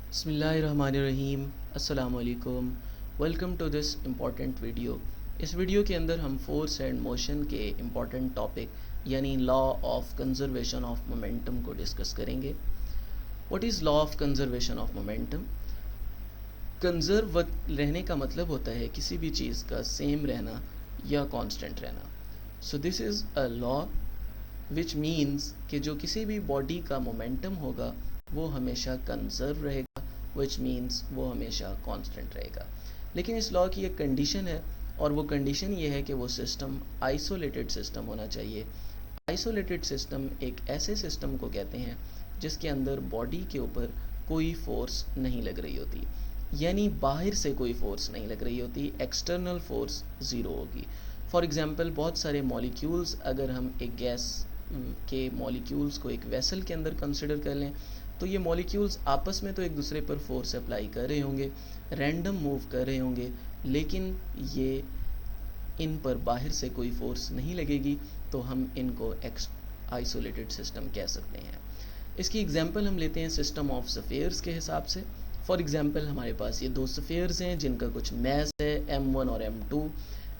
बिस्मिल्लाहिर्रहमानिर्रहीम। अस्सलामुअलैकुम। Welcome to this important video. इस वीडियो के अंदर हम फोर्स एंड मोशन के इम्पॉर्टेंट टॉपिक यानी law of conservation of momentum को डिस्कस करेंगे। What is law of conservation of momentum? Conserve रहने का मतलब होता है किसी भी चीज़ का सेम रहना या कांस्टेंट रहना। So this is a law which means कि जो किसी भी बॉडी का मोमेंटम होगा वो हमेशा कंजर्व रहेगा, विच मीन्स वो हमेशा कांस्टेंट रहेगा। लेकिन इस लॉ की एक कंडीशन है, और वो कंडीशन ये है कि वो सिस्टम आइसोलेटेड सिस्टम होना चाहिए। आइसोलेटेड सिस्टम एक ऐसे सिस्टम को कहते हैं जिसके अंदर बॉडी के ऊपर कोई फोर्स नहीं लग रही होती, यानी बाहर से कोई फोर्स नहीं लग रही होती, एक्सटर्नल फोर्स ज़ीरो होगी। फॉर एग्ज़ाम्पल, बहुत सारे मॉलिक्यूल्स, अगर हम एक गैस के मॉलिक्यूल्स को एक वेसल के अंदर कंसिडर कर लें तो ये मॉलिक्यूल्स आपस में तो एक दूसरे पर फोर्स अप्लाई कर रहे होंगे, रैंडम मूव कर रहे होंगे, लेकिन ये इन पर बाहर से कोई फोर्स नहीं लगेगी, तो हम इनको आइसोलेटेड सिस्टम कह सकते हैं। इसकी एग्जांपल हम लेते हैं सिस्टम ऑफ स्फीयर्स के हिसाब से। फॉर एग्जांपल, हमारे पास ये दो स्फीयर्स हैं जिनका कुछ मैस है m1 और m2।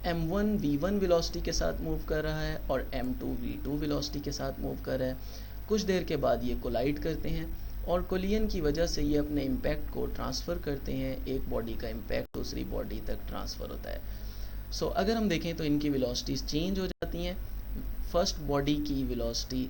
m1 v1 वेलोसिटी के साथ मूव कर रहा है और m2 v2 वेलोसिटी के साथ मूव कर रहा है। कुछ देर के बाद ये कोलाइड करते हैं और कोलिजन की वजह से ये अपने इम्पैक्ट को ट्रांसफ़र करते हैं। एक बॉडी का इम्पैक्ट दूसरी बॉडी तक ट्रांसफ़र होता है। सो अगर हम देखें तो इनकी वेलोसिटीज़ चेंज हो जाती हैं। फर्स्ट बॉडी की वेलोसिटी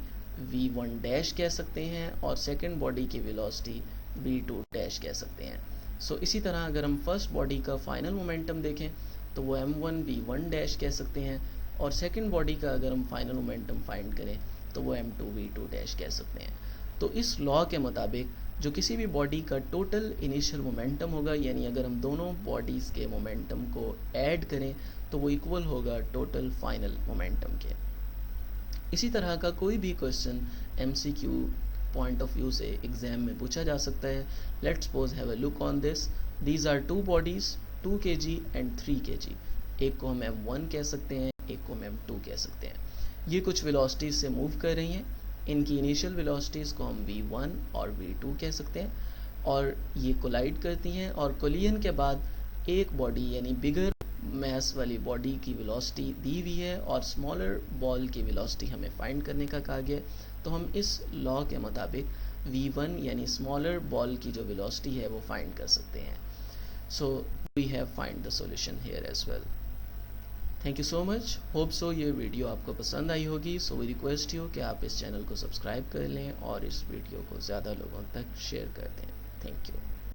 v1 डैश कह सकते हैं और सेकंड बॉडी की वेलोसिटी v2 डैश कह सकते हैं। सो इसी तरह अगर हम फर्स्ट बॉडी का फाइनल मोमेंटम देखें तो वो m1 v1 डैश कह सकते हैं, और सेकंड बॉडी का अगर हम फाइनल मोमेंटम फाइंड करें तो वो m2 v2 डैश कह सकते हैं। तो इस लॉ के मुताबिक जो किसी भी बॉडी का टोटल इनिशियल मोमेंटम होगा, यानी अगर हम दोनों बॉडीज़ के मोमेंटम को ऐड करें तो वो इक्वल होगा टोटल फाइनल मोमेंटम के। इसी तरह का कोई भी question MCQ point of view से एग्जाम में पूछा जा सकता है। Let's suppose have a look on this. These are two bodies 2 kg and 3 kg। एक को हम m1 कह सकते हैं, एक को हम m2 कह सकते हैं। ये कुछ वेलोसिटीज़ से मूव कर रही हैं। इनकी इनिशियल वेलोसिटीज़ को हम v1 और v2 कह सकते हैं, और ये कोलाइड करती हैं, और कोलिजन के बाद एक बॉडी यानी बिगर मैस वाली बॉडी की वेलोसिटी दी हुई है और स्मॉलर बॉल की वेलोसिटी हमें फाइंड करने का कहा गया। तो हम इस लॉ के मुताबिक v1 यानी स्मॉलर बॉल की जो वेलोसिटी है वो फाइंड कर सकते हैं। So we have find the solution here as well. Thank you so much. Hope so ये वीडियो आपको पसंद आई होगी। सो वी रिक्वेस्ट यू कि आप इस चैनल को सब्सक्राइब कर लें और इस वीडियो को ज़्यादा लोगों तक शेयर कर दें। Thank you.